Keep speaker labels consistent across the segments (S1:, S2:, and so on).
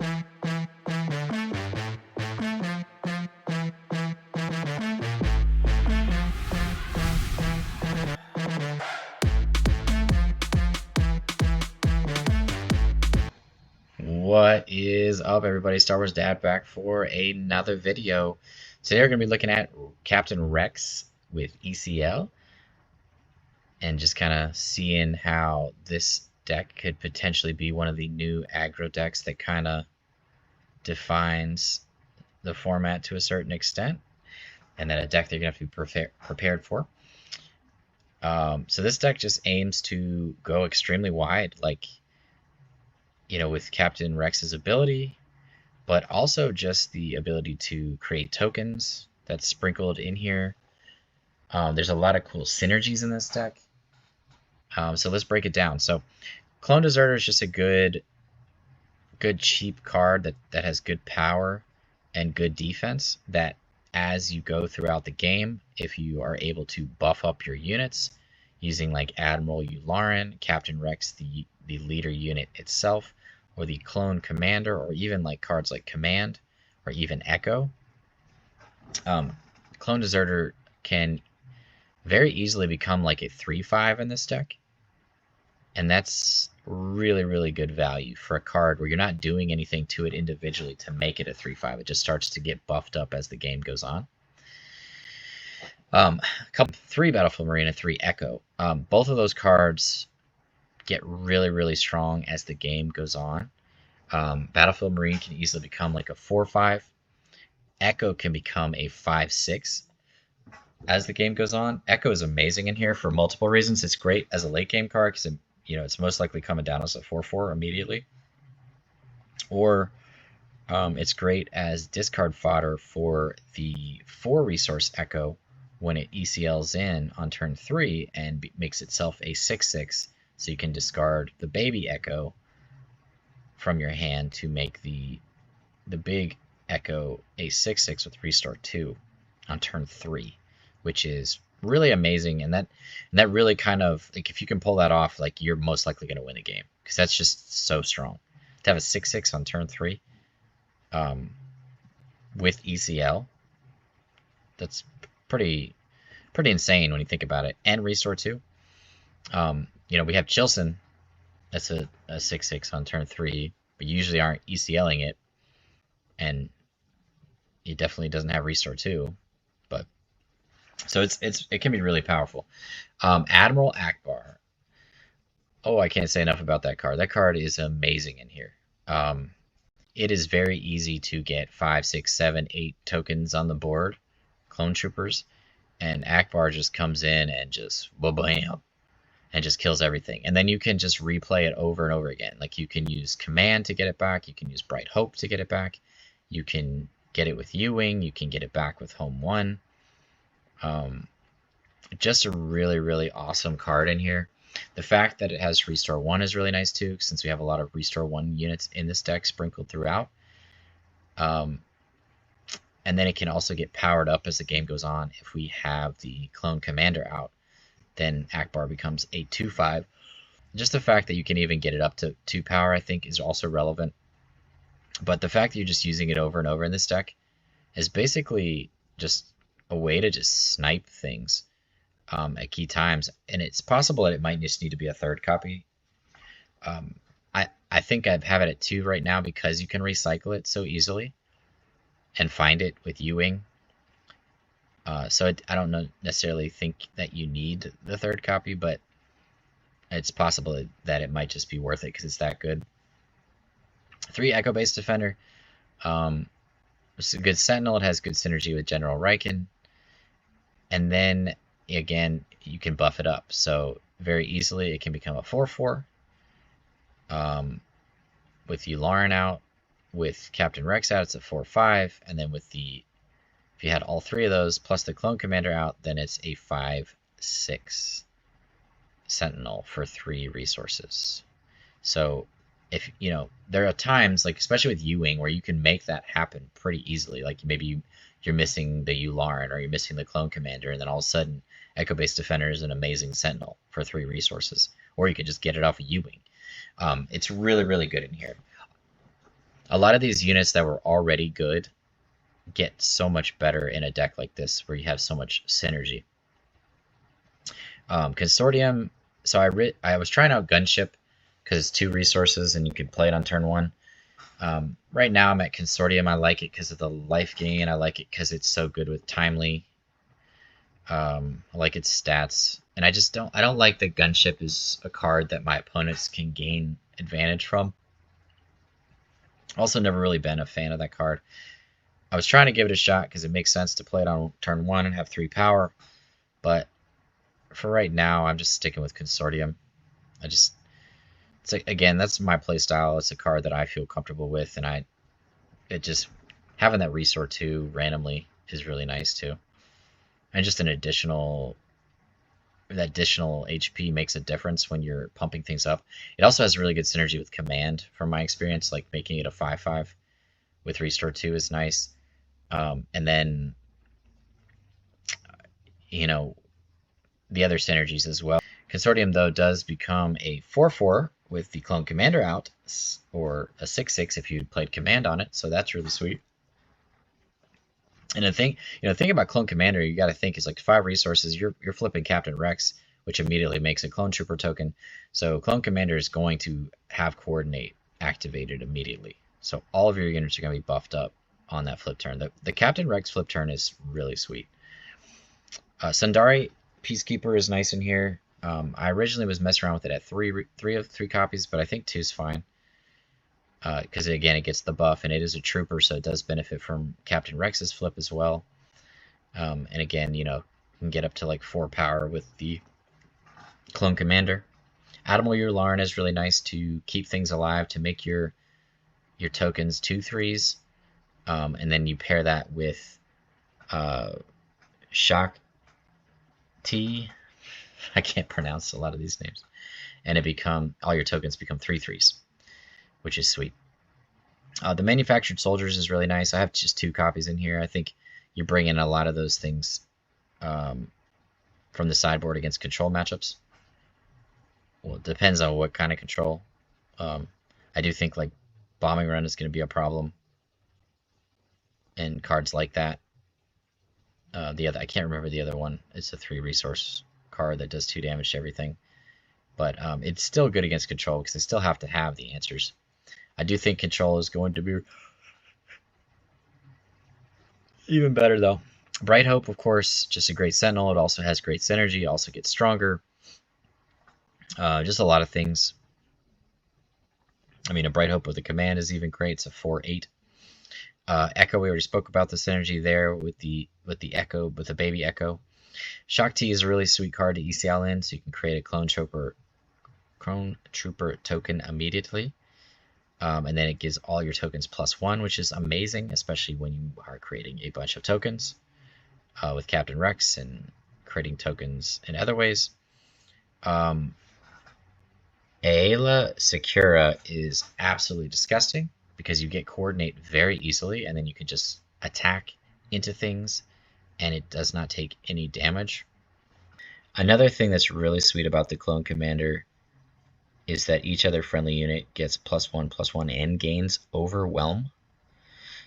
S1: What is up, everybody? Star Wars Dad back for another video. Today we're going to be looking at Captain Rex with ECL and just kind of seeing how this deck could potentially be one of the new aggro decks that kind of defines the format to a certain extent, and then a deck that you're going to have to be prepared for. So this deck just aims to go extremely wide, like, you know, with Captain Rex's ability, but also just the ability to create tokens that's sprinkled in here. There's a lot of cool synergies in this deck. So let's break it down. So Clone Deserter is just a good cheap card that has good power and good defense, that as you go throughout the game, if you are able to buff up your units using like Admiral, Yularen, Captain Rex, the leader unit itself, or the clone commander, or even like cards like Command or even Echo, Clone Deserter can very easily become like a 3/5 in this deck, and that's really good value for a card where you're not doing anything to it individually to make it a 3/5. It just starts to get buffed up as the game goes on. 3 Battlefield Marine and 3 Echo. Both of those cards get really strong as the game goes on. Battlefield Marine can easily become like a 4/5. Echo can become a 5/6 as the game goes on. Echo is amazing in here for multiple reasons. It's great as a late game card because it's most likely coming down as a 4/4 immediately, or it's great as discard fodder for the 4 resource Echo when it ECLs in on turn 3 and makes itself a 6/6. So you can discard the baby Echo from your hand to make the big Echo a 6/6 with restore 2 on turn 3, which is really amazing. And that really kind of, like, if you can pull that off, like, you're most likely going to win the game, because that's just so strong. To have a 6/6 on turn 3 with ECL, that's pretty insane when you think about it. And restore 2. We have Chilson. That's a 6/6 on turn 3, but you usually aren't ECLing it, and it definitely doesn't have restore 2. But so it can be really powerful. Admiral Ackbar. Oh, I can't say enough about that card. That card is amazing in here. It is very easy to get 5, 6, 7, 8 tokens on the board, clone troopers, and Ackbar just comes in and just bam, and just kills everything. And then you can just replay it over and over again. Like, you can use Command to get it back, you can use Bright Hope to get it back, you can get it with U-Wing, you can get it back with Home 1. Just a really awesome card in here. The fact that it has Restore 1 is really nice too, since we have a lot of Restore 1 units in this deck sprinkled throughout. And then it can also get powered up as the game goes on. If we have the Clone Commander out, then Ackbar becomes a 2/5. Just the fact that you can even get it up to 2 power, I think, is also relevant. But the fact that you're just using it over and over in this deck is basically just a way to just snipe things at key times. And it's possible that it might just need to be a 3rd copy. I think I have it at 2 right now because you can recycle it so easily and find it with U-Wing. So I don't necessarily think that you need the 3rd copy, but it's possible that it might just be worth it because it's that good. 3 Echo Base Defender. It's a good Sentinel. It has good synergy with General Rieekan. And then, again, you can buff it up. So very easily it can become a 4/4. With Yularen out, with Captain Rex out, it's a 4/5. And then with if you had all 3 of those plus the Clone Commander out, then it's a 5/6 Sentinel for 3 resources. So if there are times, like especially with U-Wing, where you can make that happen pretty easily. Like maybe you're missing the Yularen or you're missing the Clone Commander, and then all of a sudden Echo Base Defender is an amazing Sentinel for 3 resources, or you could just get it off of U-Wing. It's really good in here. A lot of these units that were already good get so much better in a deck like this where you have so much synergy. Consortium, so I was trying out Gunship because it's 2 resources and you can play it on turn 1. Right now I'm at Consortium. I like it because of the life gain. I like it because it's so good with timely. I like its stats, and I don't like that Gunship is a card that my opponents can gain advantage from. Also, never really been a fan of that card. I was trying to give it a shot because it makes sense to play it on turn 1 and have 3 power, but for right now, I'm just sticking with Consortium. It's like, again, that's my play style. It's a card that I feel comfortable with, and it just having that Resort 2 randomly is really nice too. And just an additional HP makes a difference when you're pumping things up. It also has really good synergy with Command, from my experience, like making it a 5/5 with Restore 2 is nice. And then, you know, the other synergies as well. Consortium, though, does become a 4/4 with the Clone Commander out, or a 6/6 if you played Command on it, so that's really sweet. And the thing about Clone Commander, you got to think is like 5 resources. You're flipping Captain Rex, which immediately makes a Clone Trooper token. So Clone Commander is going to have Coordinate activated immediately. So all of your units are going to be buffed up on that flip turn. The Captain Rex flip turn is really sweet. Sundari Peacekeeper is nice in here. I originally was messing around with it at 3 copies, but I think 2 is fine. Because again, it gets the buff, and it is a trooper, so it does benefit from Captain Rex's flip as well. And again, you can get up to like 4 power with the Clone Commander. Admiral Yularen is really nice to keep things alive, to make your tokens 2/3s, and then you pair that with Shock T. I can't pronounce a lot of these names, and all your tokens become 3/3s. Which is sweet. The Manufactured Soldiers is really nice. I have just 2 copies in here. I think you bring in a lot of those things from the sideboard against control matchups. Well, it depends on what kind of control. I do think like Bombing Run is going to be a problem, and cards like that. I can't remember the other one. It's a 3 resource card that does 2 damage to everything, but it's still good against control because they still have to have the answers. I do think control is going to be even better, though. Bright Hope, of course, just a great sentinel. It also has great synergy. It also gets stronger. Just a lot of things. I mean, a Bright Hope with a command is even great. It's a 4/8. Echo, we already spoke about the synergy there with the Echo, with the baby Echo. Shock T is a really sweet card to ECL in, so you can create a Clone Trooper token immediately. And then it gives all your tokens +1, which is amazing, especially when you are creating a bunch of tokens with Captain Rex and creating tokens in other ways. Aayla Secura is absolutely disgusting because you get Coordinate very easily, and then you can just attack into things, and it does not take any damage. Another thing that's really sweet about the Clone Commander is that each other friendly unit gets +1/+1 and gains Overwhelm.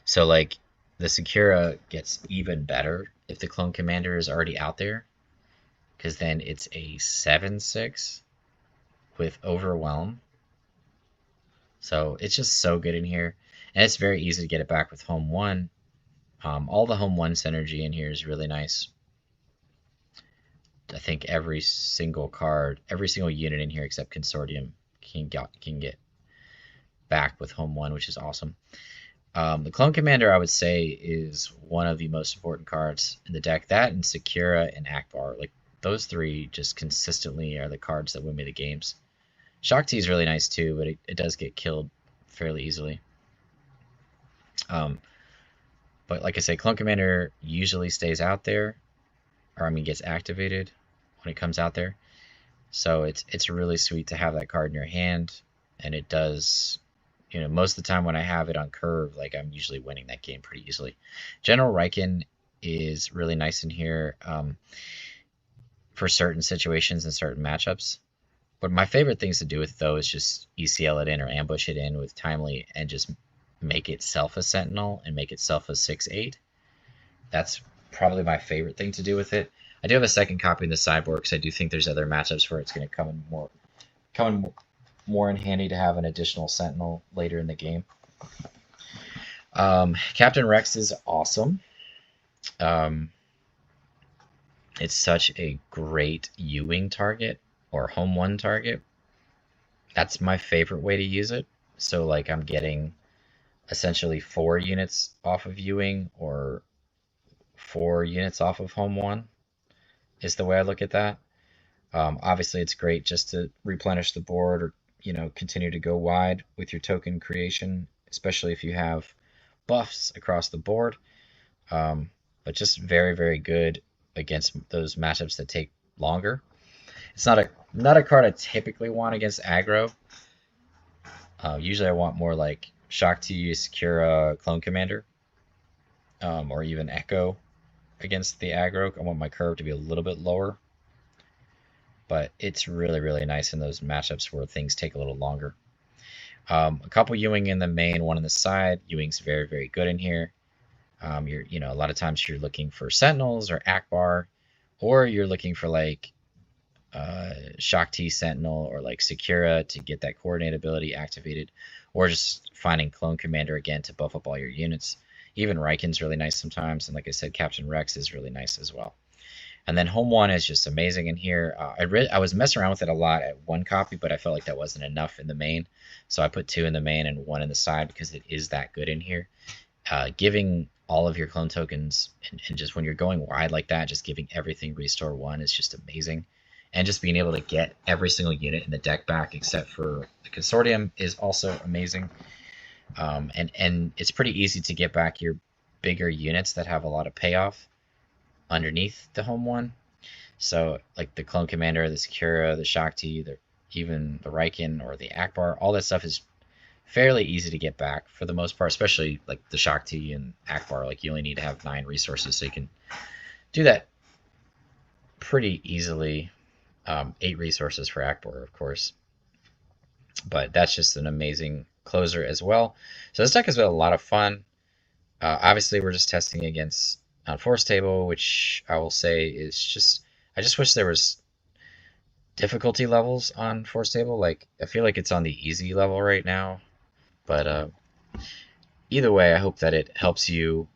S1: So like the Secura gets even better if the Clone Commander is already out there, because then it's a 7/6 with Overwhelm. So it's just so good in here, and it's very easy to get it back with Home 1. All the Home 1 synergy in here is really nice. I think every single unit in here except Consortium can get back with Home 1, which is awesome. The Clone Commander, I would say, is one of the most important cards in the deck. That and Secura and Ackbar, like those 3 just consistently are the cards that win me the games. Shock T is really nice too, but it does get killed fairly easily. But like I say, Clone Commander usually stays out there, or gets activated when it comes out there. So it's really sweet to have that card in your hand, and it does, most of the time when I have it on curve, like I'm usually winning that game pretty easily. General Rieekan is really nice in here for certain situations and certain matchups. But my favorite things to do with it, though, is just ECL it in or ambush it in with timely and just make itself a Sentinel and make itself a 6/8. That's probably my favorite thing to do with it. I do have a second copy in the sideboard because I do think there's other matchups where it's going to come in more in handy to have an additional Sentinel later in the game. Captain Rex is awesome. It's such a great U-wing target or home one target. That's my favorite way to use it. So like I'm getting essentially 4 units off of U-wing or 4 units off of home one is the way I look at that. Obviously it's great just to replenish the board or continue to go wide with your token creation, especially if you have buffs across the board. But just very, very good against those matchups that take longer. It's not a card I typically want against aggro. Usually I want more like Shakti, Secura, Clone Commander, or even Echo against the aggro. I want my curve to be a little bit lower. But it's really, really nice in those matchups where things take a little longer. A couple U-wing in the main, one on the side. U-wing's very, very good in here. A lot of times you're looking for Sentinels or Ackbar, or you're looking for like Shakti Sentinel or like Secura to get that coordinate ability activated, or just finding Clone Commander again to buff up all your units. Even Rieekan's really nice sometimes, and like I said, Captain Rex is really nice as well. And then home one is just amazing in here. I was messing around with it a lot at one copy, but I felt like that wasn't enough in the main, so I put 2 in the main and 1 in the side because it is that good in here. Giving all of your clone tokens and just when you're going wide like that, just giving everything restore 1 is just amazing. And just being able to get every single unit in the deck back except for the Consortium is also amazing. And it's pretty easy to get back your bigger units that have a lot of payoff underneath the home one. So like the Clone Commander, the Secura, the Shakti, even the Rieekan or the Ackbar, all that stuff is fairly easy to get back for the most part, especially like the Shakti and Ackbar. Like you only need to have 9 resources, so you can do that pretty easily. 8 resources for Ackbar, of course. But that's just an amazing closer as well. So this deck has been a lot of fun. Obviously, we're just testing against on Force Table, which I will say is just... I just wish there was difficulty levels on Force Table. Like, I feel like it's on the easy level right now. But either way, I hope that it helps you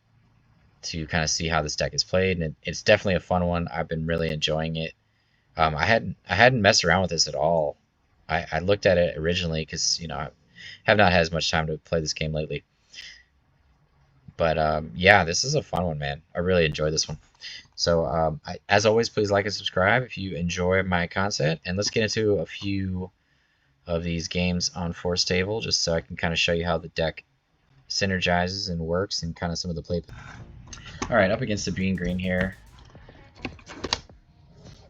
S1: to kind of see how this deck is played. And it's definitely a fun one. I've been really enjoying it. I hadn't messed around with this at all. I looked at it originally because I have not had as much time to play this game lately. But yeah, this is a fun one, man. I really enjoy this one. So as always, please like and subscribe if you enjoy my content. And let's get into a few of these games on Force Table, just so I can kind of show you how the deck synergizes and works and kind of some of the play. All right, up against Sabine Green here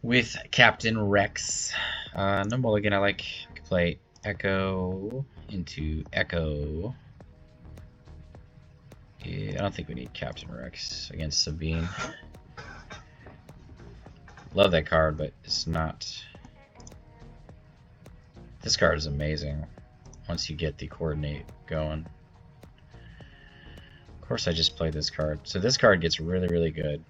S1: with Captain Rex. No mulligan. I can play Echo into Echo. Yeah, I don't think we need Captain Rex against Sabine. Love that card, but it's not... This card is amazing once you get the coordinate going. Of course I just played this card. So this card gets really, really good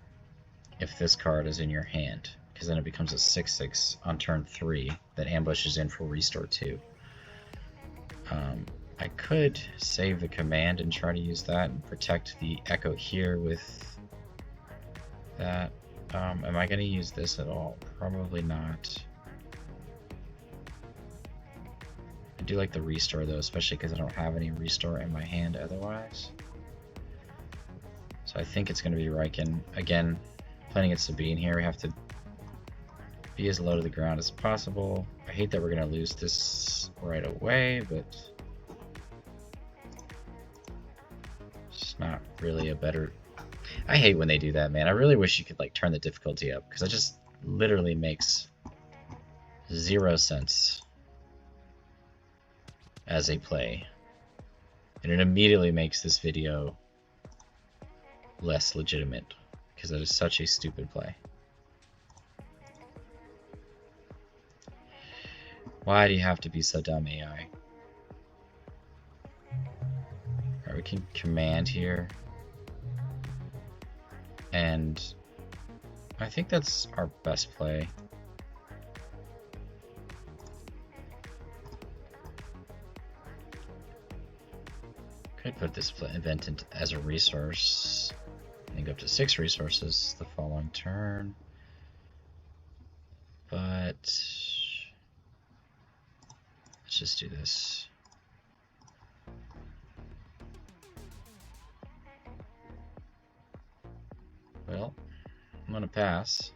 S1: if this card is in your hand, because then it becomes a 6/6 on turn 3 that ambushes in for restore 2. I could save the command and try to use that and protect the Echo here with that. Am I going to use this at all? Probably not. I do like the restore though, especially because I don't have any restore in my hand otherwise. So I think it's going to be Rieekan. Again, playing at Sabine here, we have to be as low to the ground as possible. I hate that we're going to lose this right away, but it's not really a better... I hate when they do that, man. I really wish you could turn the difficulty up, because it just literally makes 0 sense as a play. And it immediately makes this video less legitimate, because it is such a stupid play. Why do you have to be so dumb, AI? Alright, we we can command here. And I think that's our best play. Could put this event as a resource. I think up to 6 resources the following turn. But let's just do this. Well, I'm gonna pass.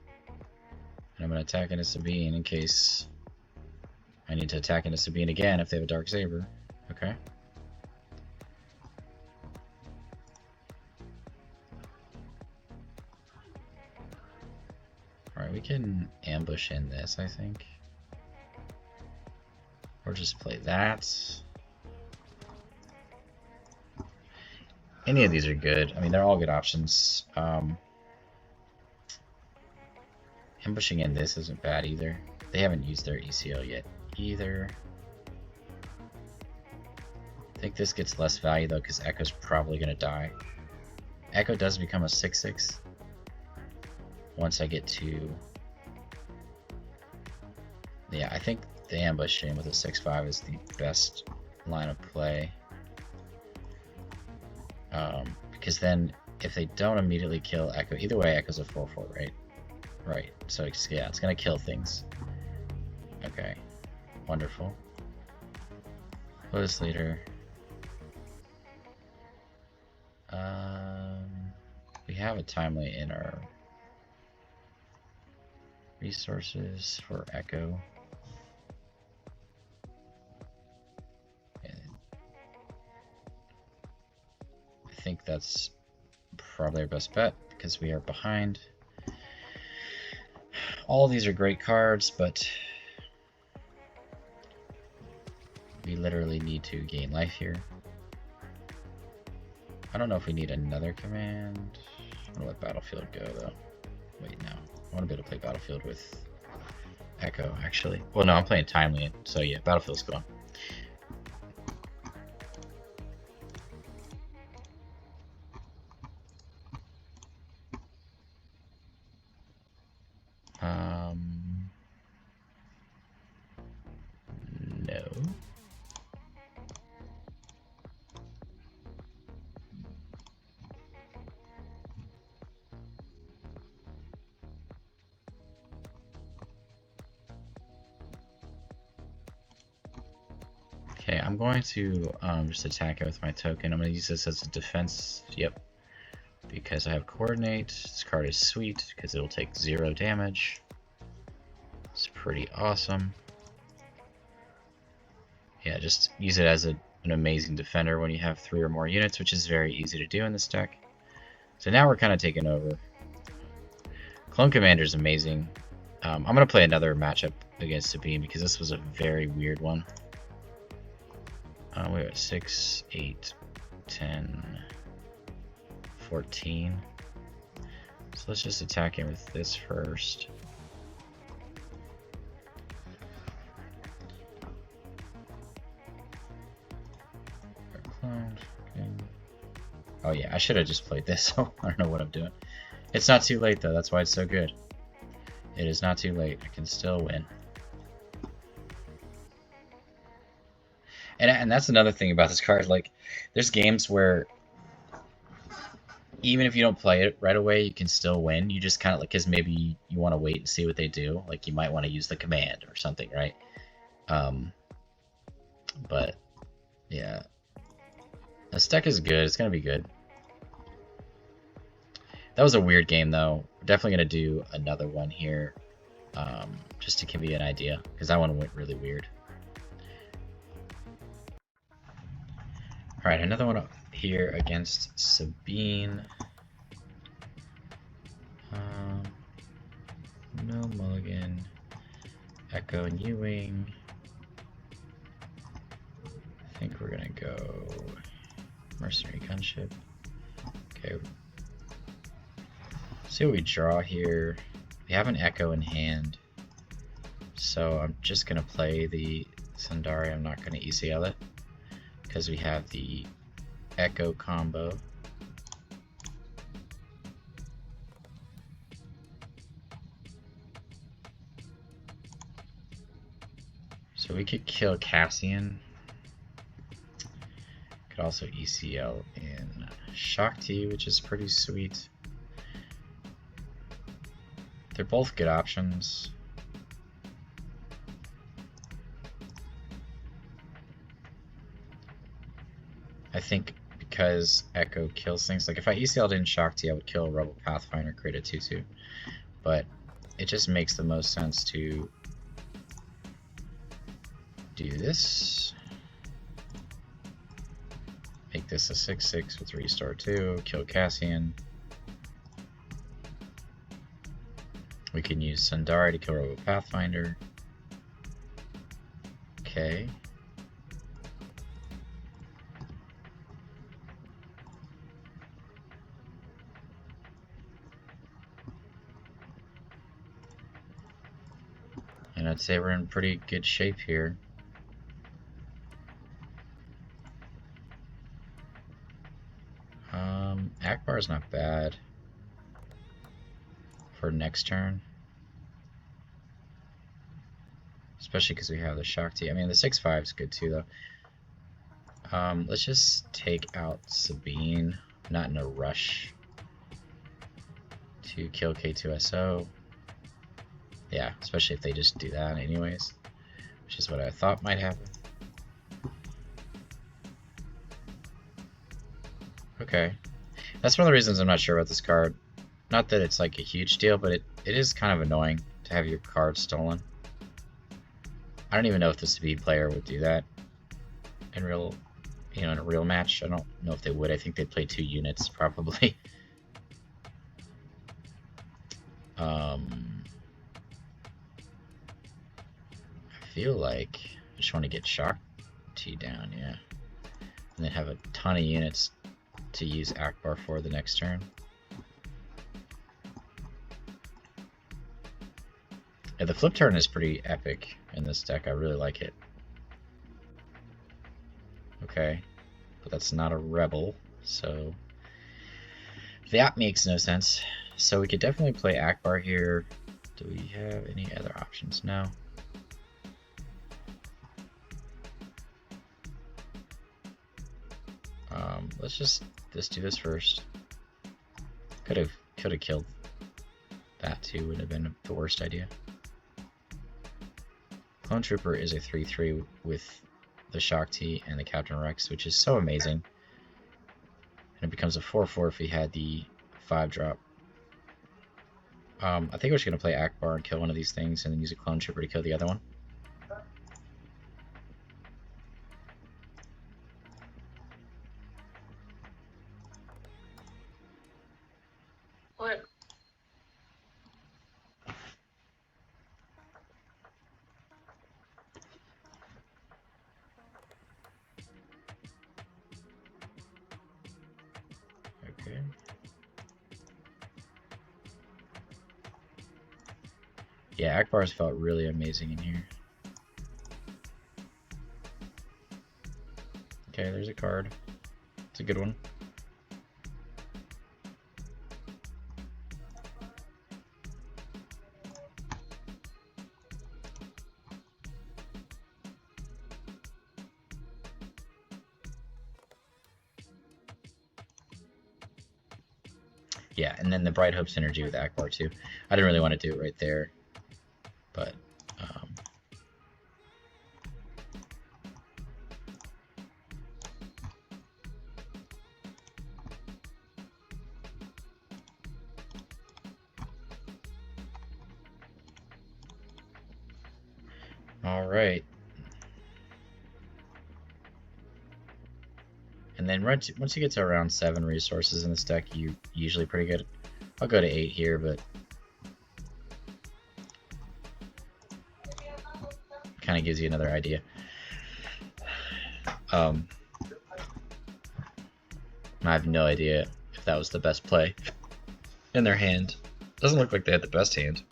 S1: And I'm gonna attack into Sabine in case I need to attack into Sabine again if they have a Dark Saber. Okay. Alright, we can ambush in this, I think. Or just play that. Any of these are good. I mean, they're all good options. Ambushing in this isn't bad either. They haven't used their ECL yet either. I think this gets less value though, because Echo's probably going to die. Echo does become a 6/6 once I get to... Yeah, I think the ambushing with a 6/5 is the best line of play. Because then if they don't immediately kill Echo, either way Echo's a 4/4, right? Right, so yeah, it's gonna kill things. Okay, wonderful. Lotus Leader. We have a timely in our resources for Echo. And I think that's probably our best bet because we are behind. All these are great cards, but we literally need to gain life here. I don't know if we need another command. I'm gonna let Battlefield go though. Wait, no. I want to be able to play Battlefield with Echo, actually. Well, no, I'm playing Timely, so yeah, Battlefield's gone. No. Okay, I'm going to just attack it with my token. I'm going to use this as a defense. Yep. Because I have coordinate. This card is sweet because it'll take 0 damage. It's pretty awesome. Yeah, just use it as an amazing defender when you have 3 or more units, which is very easy to do in this deck. So now we're kind of taking over. Clone Commander is amazing. I'm going to play another matchup against Sabine because this was a very weird one. We're at 6, 8, 10, 14. So let's just attack him with this first. Oh yeah, I should have just played this. I don't know what I'm doing. It's not too late though, that's why it's so good. It is not too late, I can still win. And that's another thing about this card, like, there's games where even if you don't play it right away, you can still win. You just kind of, like, because maybe you want to wait and see what they do. Like, you might want to use the command or something, right? But, yeah. This deck is good. It's going to be good. That was a weird game, though. We're definitely going to do another one here, just to give you an idea, because that one went really weird. Alright, another one up here against Sabine. No mulligan. Echo and Ewing. I think we're gonna go Mercenary Gunship. Okay. See what we draw here. We have an Echo in hand. So I'm just gonna play the Sundari. I'm not gonna ECL it, because we have the Echo combo. So we could kill Cassian. Could also ECL in Shakti, which is pretty sweet. They're both good options. I think because Echo kills things, like if I ECL'd in Shakti, I would kill a Rebel Pathfinder, create a 2/2. But it just makes the most sense to do this. Make this a 6/6 with Restore 2, kill Cassian. We can use Sundari to kill Rebel Pathfinder. Okay. And I'd say we're in pretty good shape here. Ackbar is not bad for next turn. Especially because we have the Shakti. I mean, the 6/5 is good too, though. Let's just take out Sabine. Not in a rush to kill K2SO. Yeah, especially if they just do that anyways, which is what I thought might happen. Okay. That's one of the reasons I'm not sure about this card. Not that it's like a huge deal, but it is kind of annoying to have your card stolen. I don't even know if the Sabine player would do that in real, in a real match. I don't know if they would. I think they'd play 2 units probably. I feel like I just want to get Shakti down, yeah, and then have a ton of units to use Ackbar for the next turn. Yeah, the flip turn is pretty epic in this deck. I really like it. Okay, but that's not a rebel, so that makes no sense. So we could definitely play Ackbar here. Do we have any other options? No. Let's just do this first. Could have killed that too. Would have been the worst idea. Clone Trooper is a 3/3 with the Shakti and the Captain Rex, which is so amazing. And it becomes a 4/4 if he had the 5-drop. I think we're just gonna play Ackbar and kill one of these things, and then use a Clone Trooper to kill the other one. Okay. Yeah, Ackbar's felt really amazing in here. Okay, there's a card. It's a good one. Yeah, and then the Bright Hope synergy with Ackbar too. I didn't really want to do it right there, but all right. And then once you get to around 7 resources in this deck, you're usually pretty good. I'll go to 8 here, but kind of gives you another idea. I have no idea if that was the best play in their hand. Doesn't look like they had the best hand.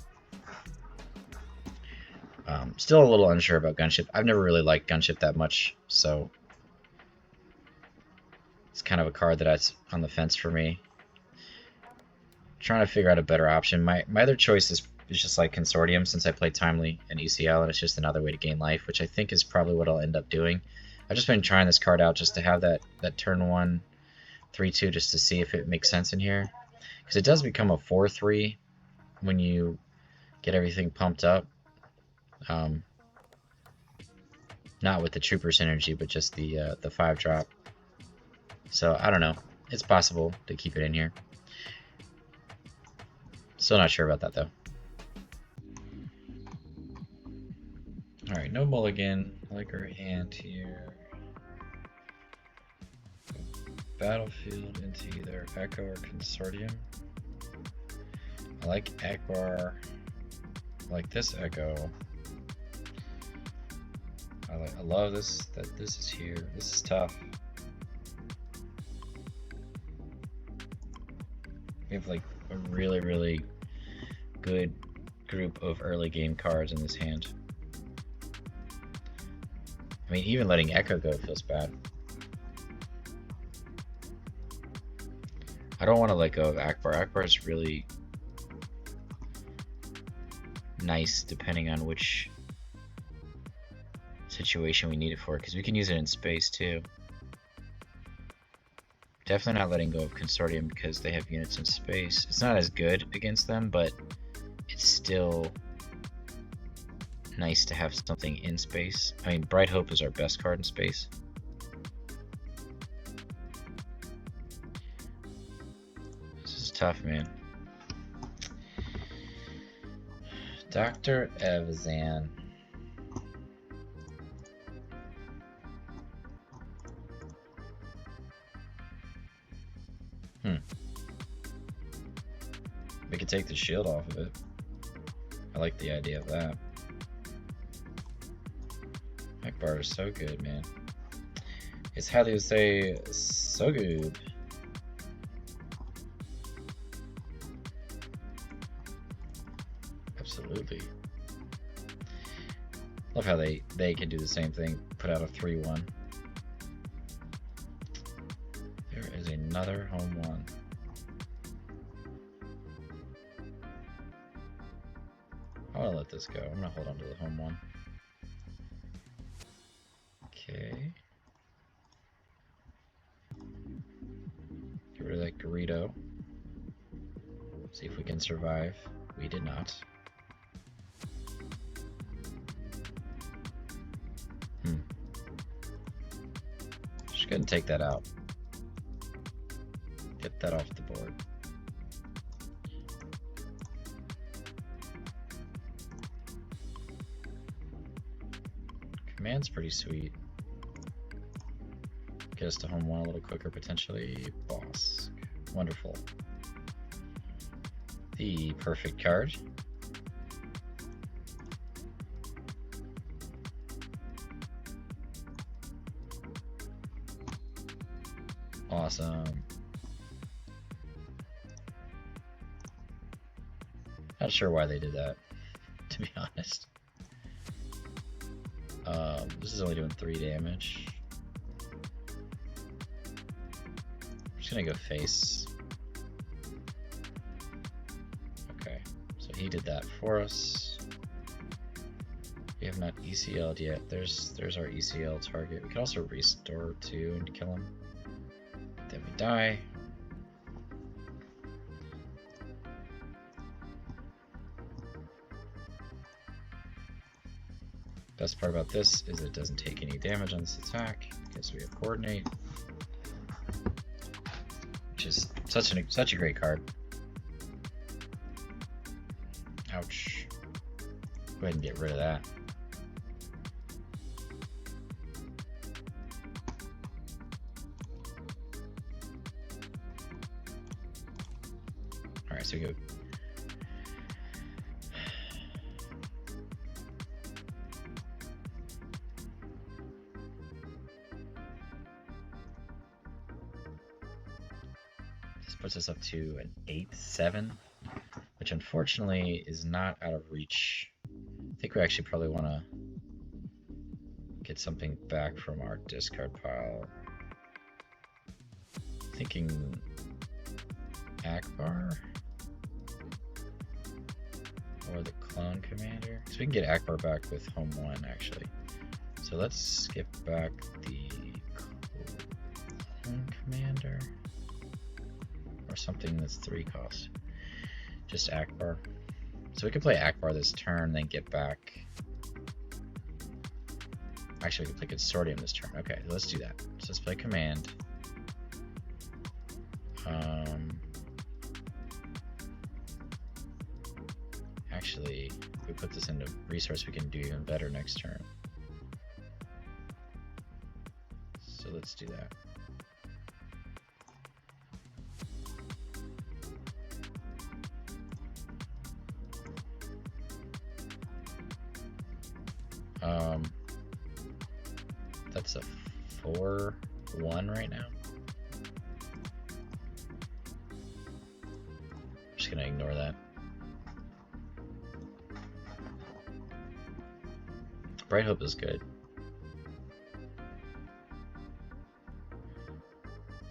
S1: Still a little unsure about Gunship. I've never really liked Gunship that much, so it's kind of a card that's on the fence for me. Trying to figure out a better option. My other choice is just like Consortium, since I play Timely and ECL, and it's just another way to gain life, which I think is probably what I'll end up doing. I've just been trying this card out just to have that turn 1 3/2 just to see if it makes sense in here, because it does become a 4/3 when you get everything pumped up. Not with the Trooper synergy, but just the 5-drop. So I don't know. It's possible to keep it in here. Still not sure about that though. Alright, no mulligan. I like our hand here. Battlefield into either Echo or Consortium. I like Ackbar. I like this Echo. I love this, that this is here. This is tough. We have like a really, really good group of early game cards in this hand. I mean, even letting Echo go feels bad. I don't want to let go of Ackbar. Ackbar is really nice depending on which situation we need it for, because we can use it in space too. Definitely not letting go of Consortium because they have units in space. It's not as good against them, but it's still nice to have something in space. I mean, Bright Hope is our best card in space. This is tough, man. Dr. Evzan. We could take the shield off of it. I like the idea of that. Ackbar is so good, man. It's how do you say so good. Absolutely. Love how they can do the same thing. Put out a 3/1. There is another home 1. I'm gonna let this go. I'm gonna hold on to the home 1. Okay. Get rid of that Garrido. See if we can survive. We did not. Just go ahead and take that out. Get that off the board. Command's pretty sweet. Get us to home 1 a little quicker potentially. Bossk. Wonderful. The perfect card. Awesome. Not sure why they did that, to be honest. This is only doing 3 damage. I'm just gonna go face. Okay, so he did that for us. We have not ECL'd yet. There's our ECL target. We can also restore 2 and kill him. Then we die. Best part about this is it doesn't take any damage on this attack because we have coordinate, which is such a great card. Ouch. Go ahead and get rid of that. Alright, so we go. This puts us up to an 8/7, which unfortunately is not out of reach. I think we actually probably want to get something back from our discard pile. thinking Ackbar or the clone commander, because we can get Ackbar back with home 1 actually. So let's skip back the clone commander or something that's 3 cost. Just Ackbar. So we can play Ackbar this turn, then get back. Actually, we can play Consortium this turn. Okay, let's do that. So let's play command. Actually, if we put this into resource, we can do even better next turn. So let's do that. That's a 4-1 right now. I'm just gonna ignore that. Bright Hope is good.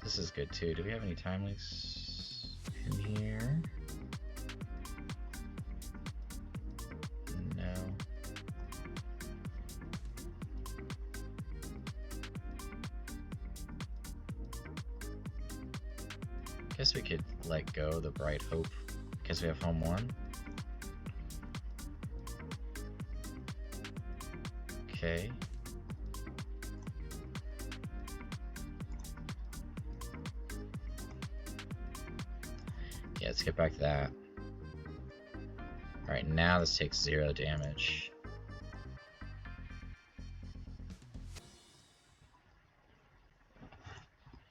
S1: This is good too. Do we have any time leaks in here? No. Guess we could let go the Bright Hope because we have home 1. Okay. Yeah, let's get back to that. Alright, now this takes 0 damage.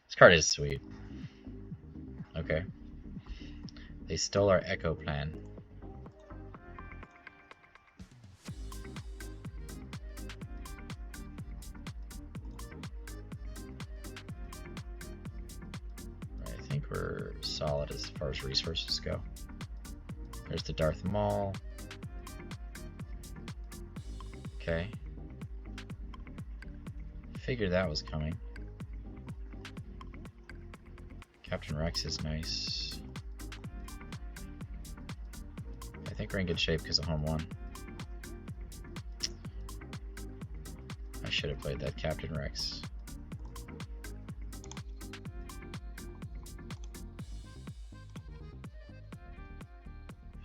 S1: This card is sweet. Okay. They stole our Echo plan. I think we're solid as far as resources go. There's the Darth Maul. Okay. Figured that was coming. Captain Rex is nice. I think we're in good shape because of home 1. I should have played that Captain Rex.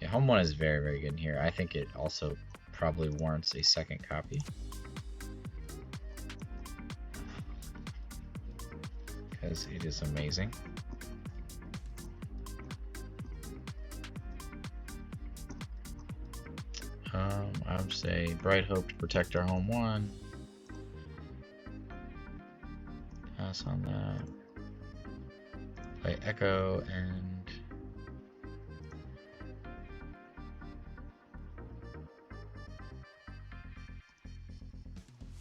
S1: Yeah, home 1 is very, very good in here. I think it also probably warrants a second copy. Because it is amazing. I would say Bright Hope to protect our home 1. Pass on that. Play Echo and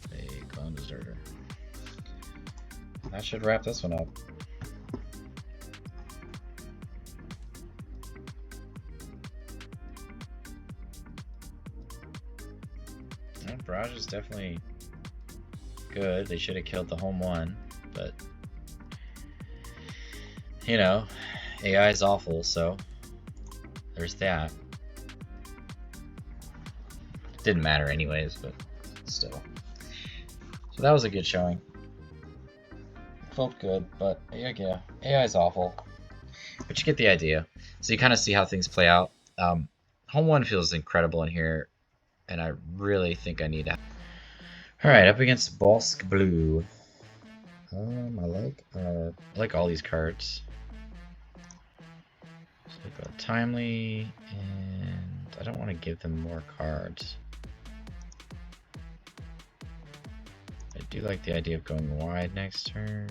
S1: play Clone Deserter. That should wrap this one up. Barrage is definitely good. They should have killed the home 1, but you know, AI is awful, so there's that. Didn't matter anyways, but still. So that was a good showing. Felt good, but yeah, AI is awful. But you get the idea. So you kind of see how things play out. Home 1 feels incredible in here. And I really think I need to. Alright, up against Bossk Blue. I like all these cards. So I've got Timely, and I don't want to give them more cards. I do like the idea of going wide next turn,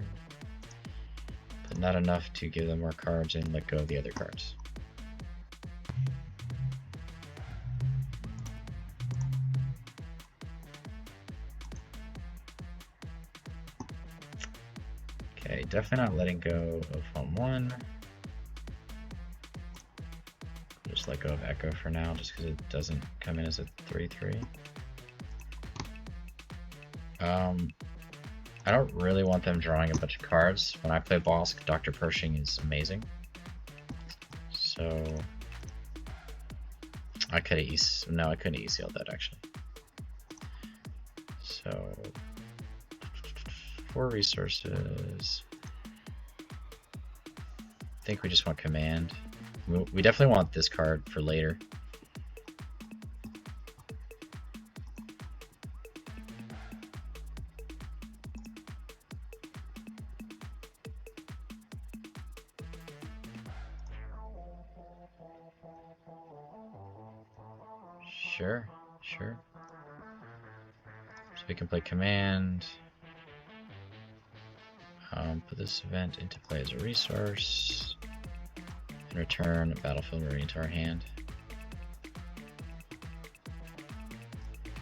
S1: but not enough to give them more cards and let go of the other cards. Okay, definitely not letting go of home 1. Just let go of Echo for now, just because it doesn't come in as a 3/3. I don't really want them drawing a bunch of cards. When I play Bossk, Dr. Pershing is amazing. So I could have no, I couldn't ECL that actually. So 4 resources. I think we just want command. We definitely want this card for later. Sure, sure. So we can play command. Put this event into play as a resource. And return a battlefield marine to our hand.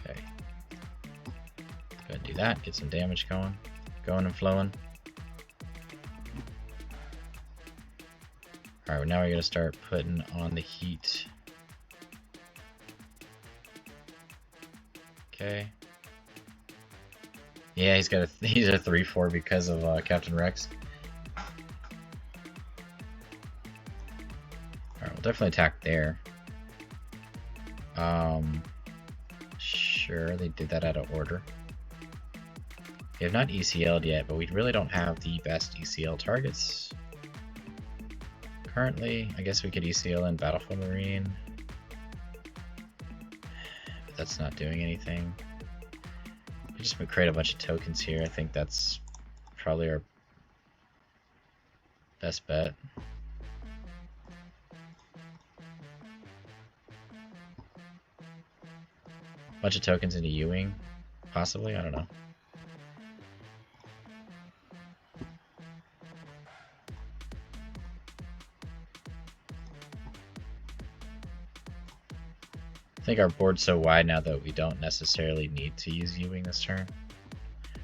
S1: Okay. Go ahead and do that. Get some damage going and flowing. Alright, now we're gonna start putting on the heat. Okay. Yeah, he's a 3/4 because of Captain Rex. Alright, we'll definitely attack there. Sure, they did that out of order. We have not ECL'd yet, but we really don't have the best ECL targets. Currently, I guess we could ECL in Battlefield Marine. But that's not doing anything. We just create a bunch of tokens here. I think that's probably our best bet. Bunch of tokens into Ewing, possibly, I don't know. I think our board's so wide now that we don't necessarily need to use Ewing this turn.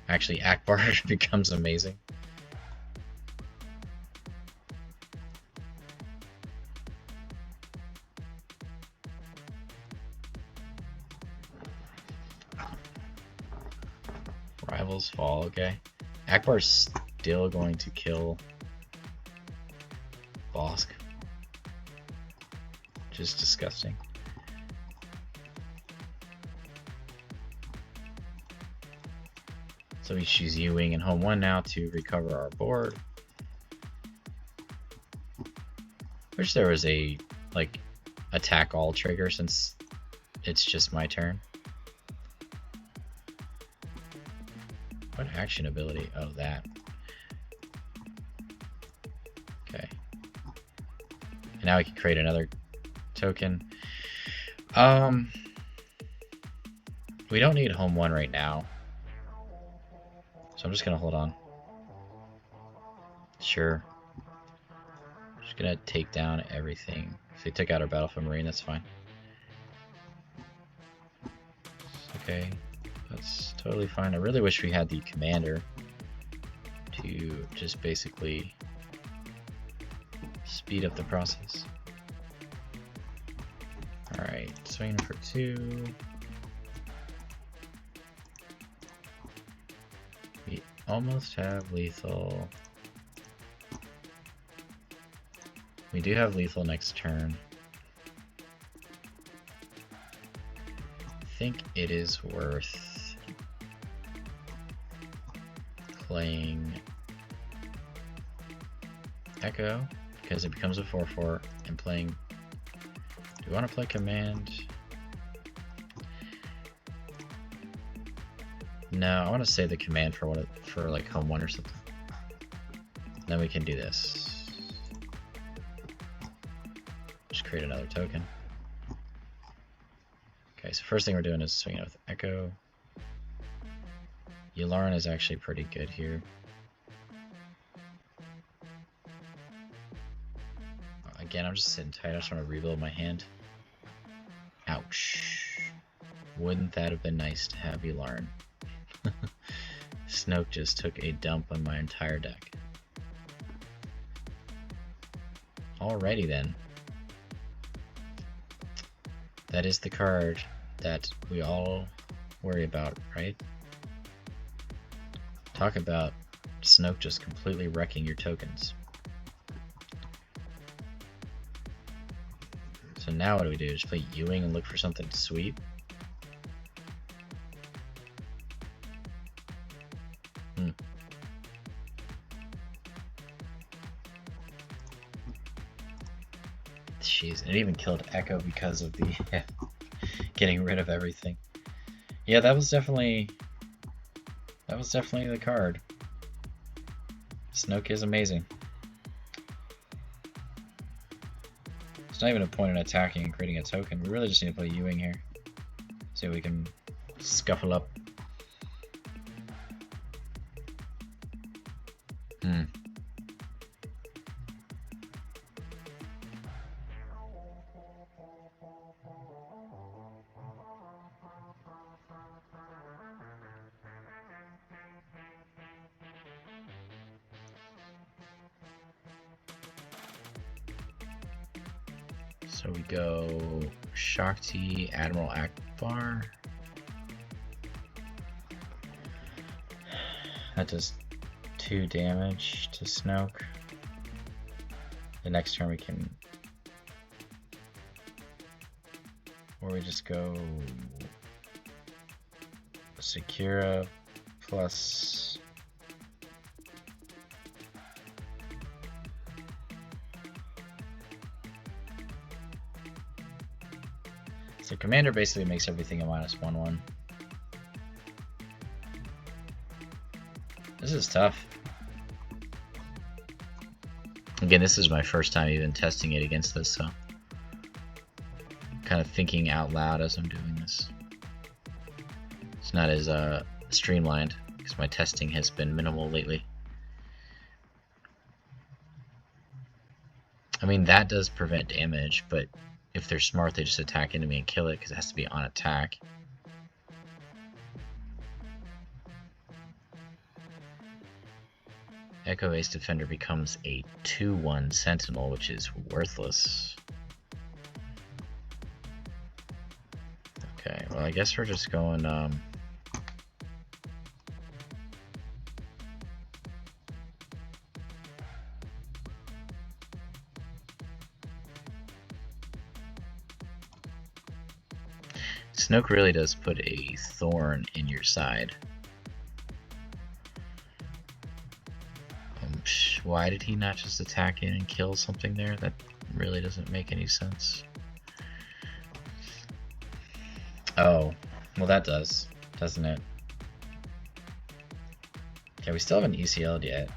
S1: Actually, Ackbar becomes amazing. Rivals fall, okay. Ackbar's still going to kill Bossk. Which is disgusting. So we choose Ewing and home 1 now to recover our board. Wish there was a, like, attack all trigger since it's just my turn. What action ability? Oh, that. Okay. And now we can create another token. We don't need home 1 right now. So I'm just gonna hold on. Sure. Just gonna take down everything. If they took out our Battlefield Marine, that's fine. Okay, that's totally fine. I really wish we had the commander to just basically speed up the process. Alright, swinging for 2. We almost have lethal. We do have lethal next turn. I think it is worth playing Echo because it becomes a 4/4 and playing. Do we want to play command? No, I want to save the command for like home 1 or something. Then we can do this. Just create another token. Okay, so first thing we're doing is swinging with Echo. Yularen is actually pretty good here. Again, I'm just sitting tight. I just want to rebuild my hand. Ouch. Wouldn't that have been nice to have Yularen? Snoke just took a dump on my entire deck. Alrighty then. That is the card that we all worry about, right? Talk about Snoke just completely wrecking your tokens. So now what do we do? Just play Ewing and look for something to sweep? Jeez, it even killed Echo because of the getting rid of everything. Yeah, that was definitely the card. Snoke is amazing. It's not even a point in attacking and creating a token. We really just need to play Ewing here. See if we can scuffle up. So we go Shakti, Admiral Ackbar. That does 2 damage to Snoke. The next turn we can... Or we just go... Secura plus... So Commander basically makes everything a -1/1. This is tough. Again, this is my first time even testing it against this, so I'm kind of thinking out loud as I'm doing this. It's not as streamlined because my testing has been minimal lately. I mean, that does prevent damage, but if they're smart, they just attack into me and kill it because it has to be on attack. Echo Ace Defender becomes a 2/1 Sentinel, which is worthless. Okay, well I guess we're just going Snoke really does put a thorn in your side. Why did he not just attack in and kill something there? That really doesn't make any sense. Oh, well that does, doesn't it? Okay, we still haven't ECL'd yet.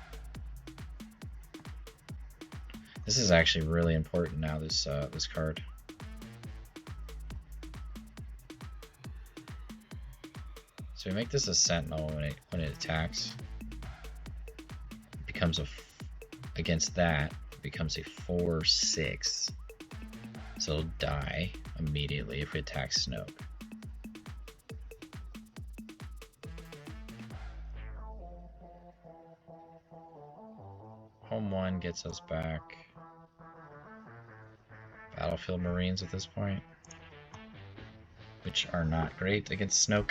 S1: This is actually really important now, this this card. So we make this a Sentinel when it attacks. It becomes a against that it becomes a 4/6. So it'll die immediately if we attack Snoke. Home 1 gets us back Battlefield Marines at this point, which are not great against Snoke.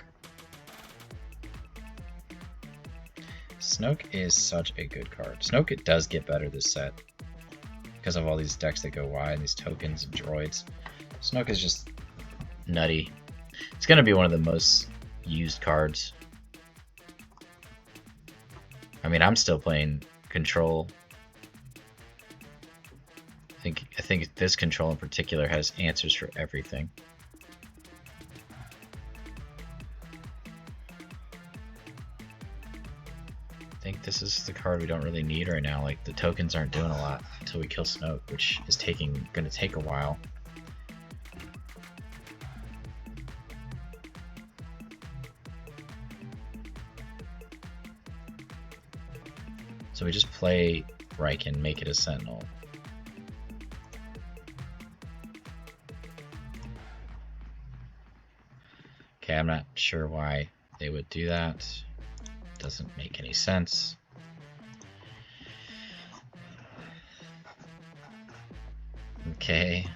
S1: Snoke is such a good card. Snoke, it does get better this set because of all these decks that go wide and these tokens and droids. Snoke is just nutty. It's going to be one of the most used cards. I mean, I'm still playing Control. I think this Control in particular has answers for everything. I think this is the card we don't really need right now. Like, the tokens aren't doing a lot until we kill Snoke, which is gonna take a while. So we just play Rieekan, make it a Sentinel. Okay, I'm not sure why they would do that. Doesn't make any sense. Okay.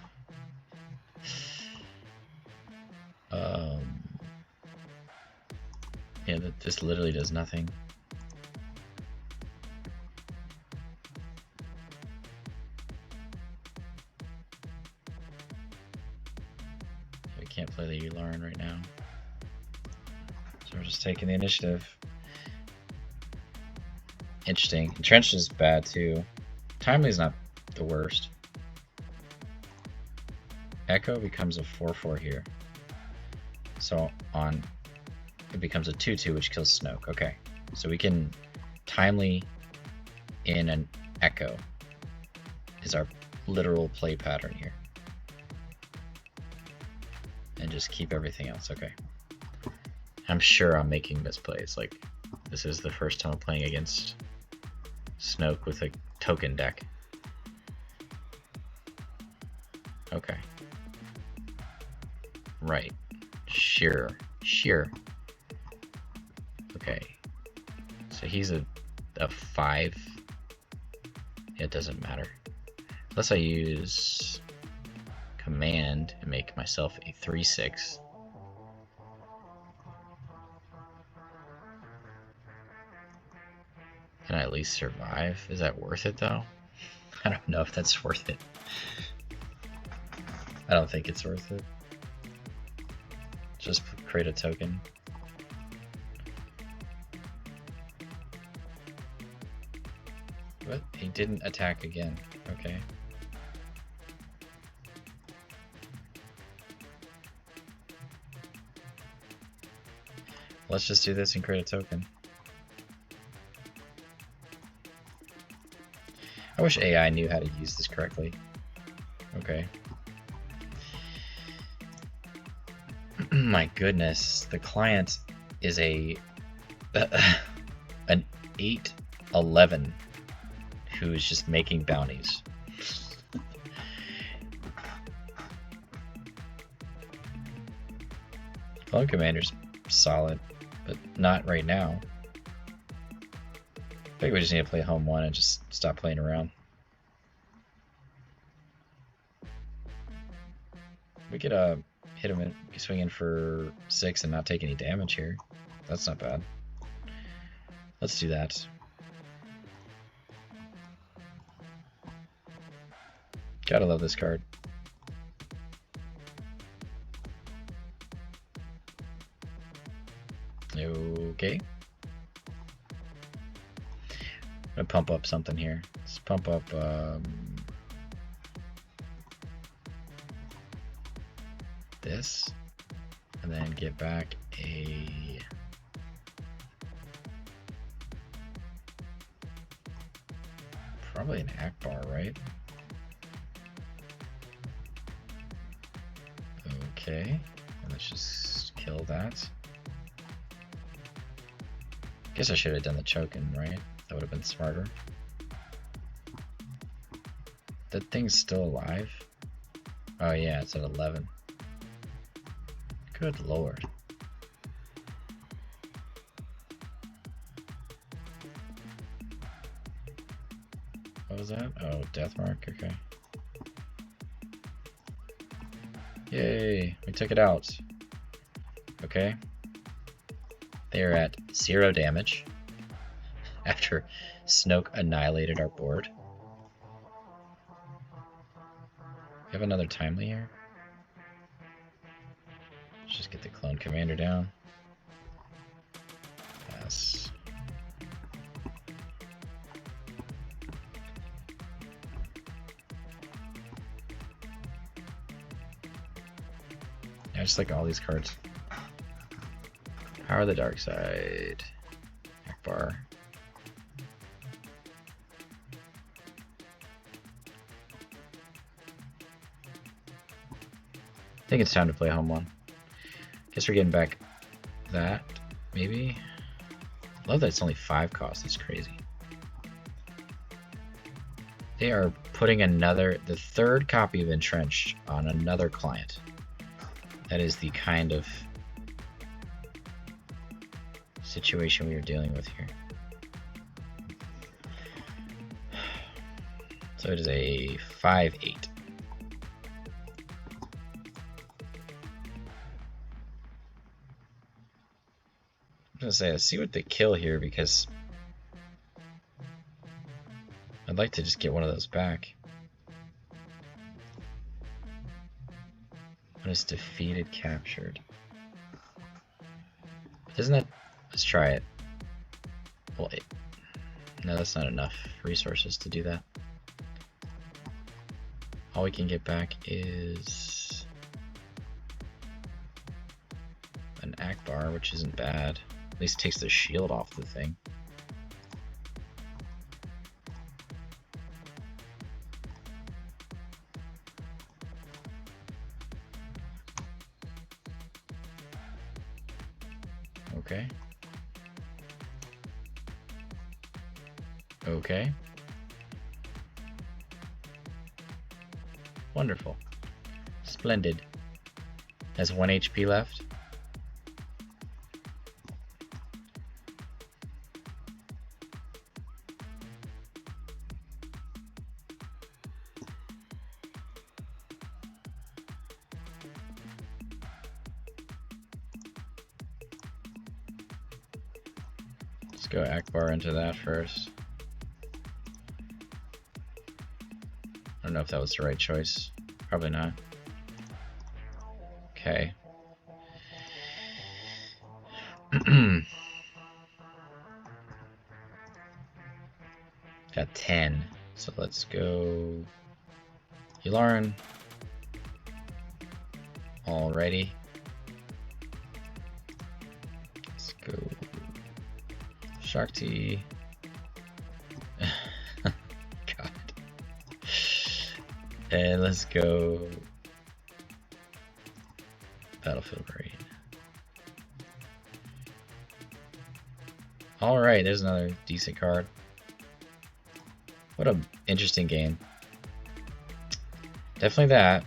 S1: Yeah, this literally does nothing. can't play the Yularen right now. So we're just taking the initiative. Interesting. Entrenched is bad too. Timely is not the worst. Echo becomes a 4/4 here. So on it becomes a 2/2, which kills Snoke. Okay. So we can Timely in an Echo is our literal play pattern here. And just keep everything else. Okay. I'm sure I'm making misplays. Like, this is the first time I'm playing against Snoke with a token deck. Okay. Right. Sure. Okay. So he's a 5. It doesn't matter. Unless I use command and make myself a 3/6. Can I at least survive? Is that worth it though? I don't know if that's worth it. I don't think it's worth it. Just create a token. What? He didn't attack again. Okay. Let's just do this and create a token. I wish AI knew how to use this correctly. Okay. My goodness, the client is an 8/11 who's just making bounties. Clone Commander's solid, but not right now. I think we just need to play home 1 and just stop playing around. We could hit him and swing in for 6 and not take any damage here. That's not bad. Let's do that. Gotta love this card. Okay. I'm gonna pump up something here. Let's pump up this, and then get back a probably an Ackbar, right? Okay, let's just kill that. Guess I should have done the choking, right? That would have been smarter. That thing's still alive? Oh yeah, it's at 11. Good lord. What was that? Oh, death mark, okay. Yay, we took it out. Okay. They are at 0 damage after Snoke annihilated our board. We have another Timely here. Let's just get the Clone Commander down. Yes. I just like all these cards. Power of the Dark Side. Ackbar. I think it's time to play home 1. Guess we're getting back that, maybe? Love that it's only 5 cost, that's crazy. They are putting the 3rd copy of Entrenched on another client. That is the kind of situation we are dealing with here. So it is a 5/8. I'm gonna say, let's see what they kill here, because I'd like to just get one of those back. When it's defeated, captured. Isn't that... Let's try it. Well, no, that's not enough resources to do that. All we can get back is an Ackbar, which isn't bad. At least takes the shield off the thing. Okay. Okay. Wonderful. Splendid. Has 1 HP left. Let's go Ackbar into that first. I don't know if that was the right choice. Probably not. Okay. Got 10. So let's go Yularen. Alrighty. Let's go Shakti. God. And let's go Battlefield Marine. Alright, there's another decent card. What a interesting game. Definitely that.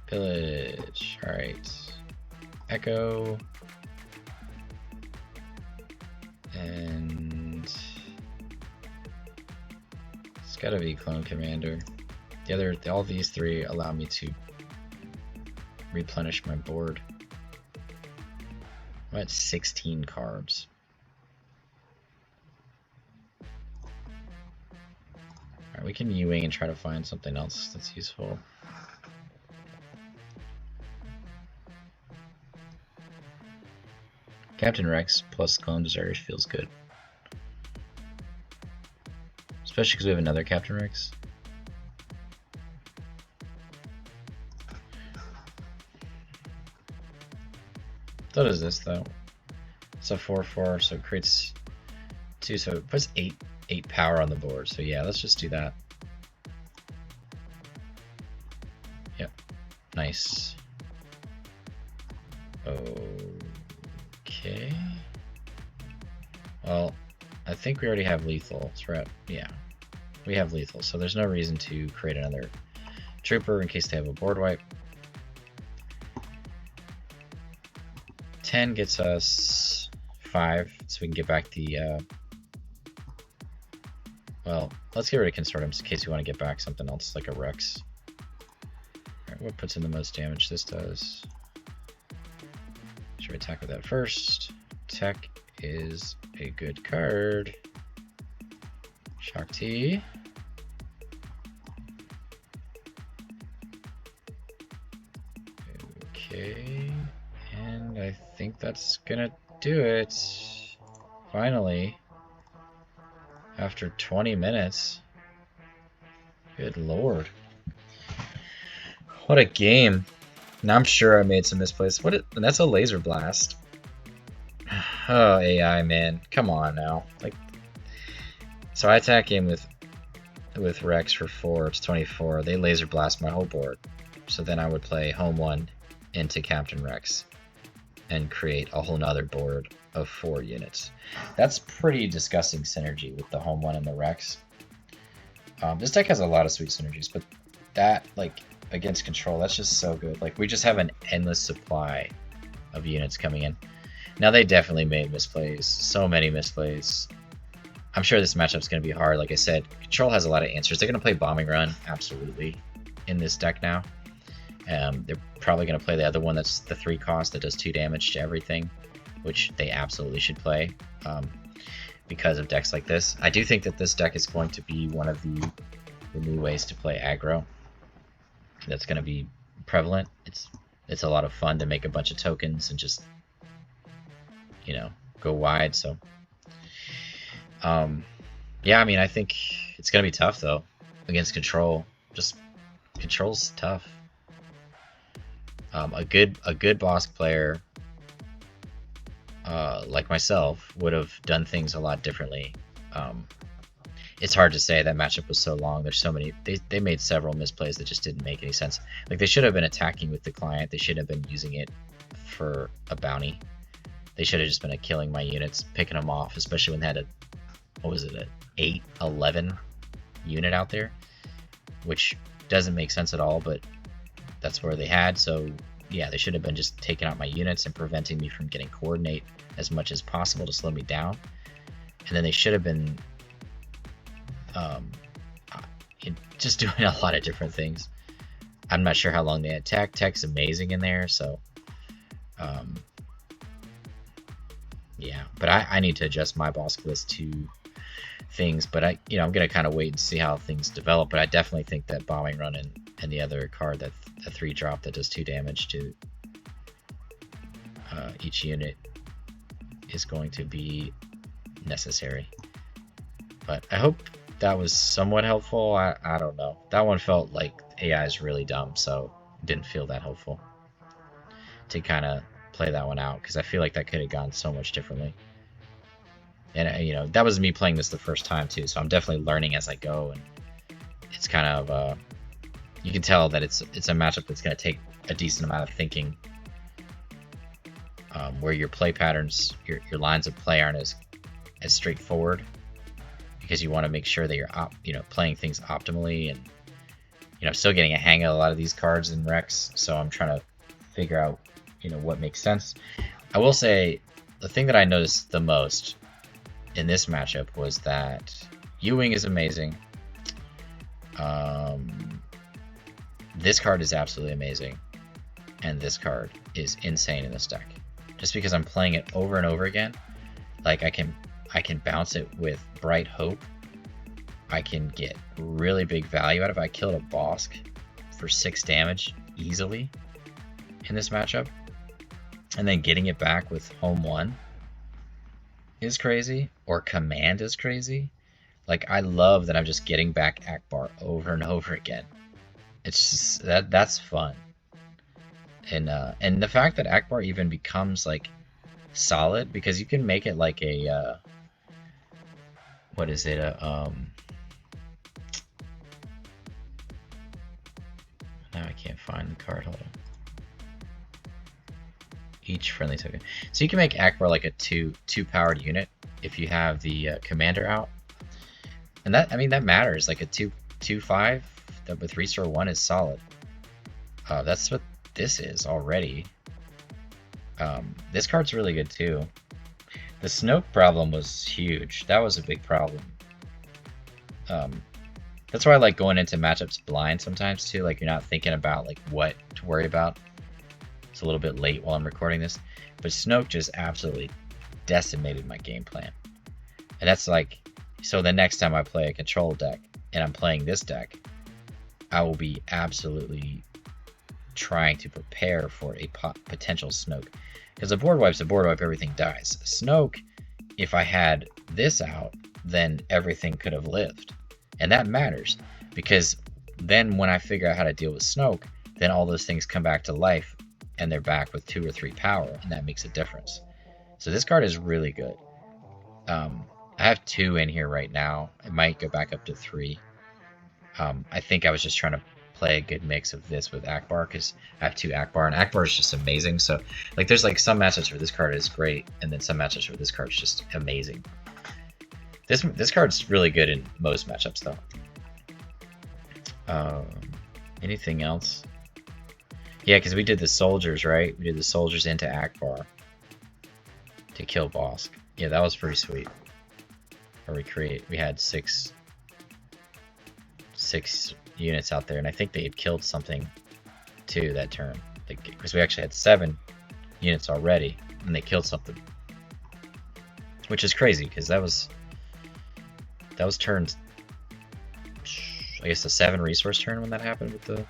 S1: Pillage. Alright. Echo. And it's gotta be Clone Commander. All these three allow me to replenish my board. I'm at 16 carbs. Alright, we can U-wing and try to find something else that's useful. Captain Rex plus Clone Desires feels good. Especially because we have another Captain Rex. So does this though. It's a 4/4, so it creates 2, so it puts 8 power on the board. So yeah, let's just do that. Yep. Nice. Okay. Well, I think we already have lethal. Yeah, we have lethal, so there's no reason to create another trooper in case they have a board wipe. 10 gets us 5, so we can get back the, well, let's get rid of Consortiums in case we want to get back something else like a Rex. Alright, what puts in the most damage? This does. Should we attack with that first? Tech is a good card. Shakti. Okay. And I think that's gonna do it. Finally. After 20 minutes. Good lord. What a game. Now I'm sure I made some misplays. And that's a laser blast. Oh, AI, man. Come on now. Like, so I attack him with Rex for 4, it's 24. They laser blast my whole board. So then I would play home 1 into Captain Rex and create a whole nother board of 4 units. That's pretty disgusting synergy with the home 1 and the Rex. This deck has a lot of sweet synergies, but that, like, against control, that's just so good. Like, we just have an endless supply of units coming in. Now, they definitely made misplays. So many misplays. I'm sure this matchup's going to be hard. Like I said, control has a lot of answers. They're going to play Bombing Run, absolutely, in this deck now. They're probably going to play the other one that's the 3 cost that does 2 damage to everything, which they absolutely should play. because of decks like this. I do think that this deck is going to be one of the new ways to play aggro. That's going to be prevalent. It's a lot of fun to make a bunch of tokens and just, you know, go wide. So, yeah, I mean, I think it's going to be tough though against control. Just control's tough. A good Bossk player like myself would have done things a lot differently. It's hard to say. That matchup was so long. There's so many. They made several misplays that just didn't make any sense. Like, they should have been attacking with the client. They should have been using it for a bounty. They should have just been killing my units, picking them off, especially when they had a, what was it, an 8, 11 unit out there, which doesn't make sense at all, but that's where they had. So yeah, they should have been just taking out my units and preventing me from getting coordinate as much as possible to slow me down. And then they should have been just doing a lot of different things. I'm not sure how long they had tech. Tech's amazing in there, so yeah. But I need to adjust my Bossk list to things. But I'm gonna kind of wait and see how things develop. But I definitely think that bombing run and the other card, that a 3-drop that does 2 damage to each unit, is going to be necessary. But I hope that was somewhat helpful. I don't know. That one felt like AI is really dumb, so it didn't feel that helpful to kind of play that one out, because I feel like that could have gone so much differently. And that was me playing this the first time too, so I'm definitely learning as I go, and it's kind of you can tell that it's a matchup that's going to take a decent amount of thinking, where your play patterns, your lines of play aren't as straightforward, because you want to make sure that you're playing things optimally. And I'm still getting a hang of a lot of these cards in Rex, so I'm trying to figure out what makes sense. I will say the thing that I noticed the most in this matchup was that U-Wing is amazing. This card is absolutely amazing, and this card is insane in this deck. Just because I'm playing it over and over again, like I can bounce it with Bright Hope. I can get really big value out of it. I killed a Bossk for 6 damage easily in this matchup, and then getting it back with Home 1 is crazy, or Command is crazy. Like, I love that I'm just getting back Ackbar over and over again. It's just that's fun. And the fact that Ackbar even becomes like solid, because you can make it like a what is it, now I can't find the card, hold on. Each friendly token. So you can make Ackbar like a two powered unit if you have the commander out. And that matters. Like a 2/5 that with restore 1 is solid. That's what this is already. This card's really good too. The Snoke problem was huge. That was a big problem. That's why I like going into matchups blind sometimes too. Like, you're not thinking about like what to worry about. It's a little bit late while I'm recording this, but Snoke just absolutely decimated my game plan. And that's like, so the next time I play a control deck and I'm playing this deck, I will be absolutely trying to prepare for a potential Snoke. Because a board wipe, everything dies. Snoke, if I had this out, then everything could have lived. And that matters, because then when I figure out how to deal with Snoke, then all those things come back to life, and they're back with 2 or 3 power, and that makes a difference. So this card is really good. I have 2 in here right now. I might go back up to 3. I think I was just trying to play a good mix of this with Ackbar, because I have 2 Ackbar, and Ackbar is just amazing. So like, there's like some matchups where this card is great, and then some matchups where this card is just amazing. This card's really good in most matchups though. Anything else? Yeah, because we did the soldiers, right? We did the soldiers into Ackbar to kill Bossk. Yeah, that was pretty sweet. Or we had six units out there, and I think they had killed something too that turn. Because we actually had 7 units already, and they killed something. which is crazy because that was turned, I guess, a 7 resource turn when that happened with the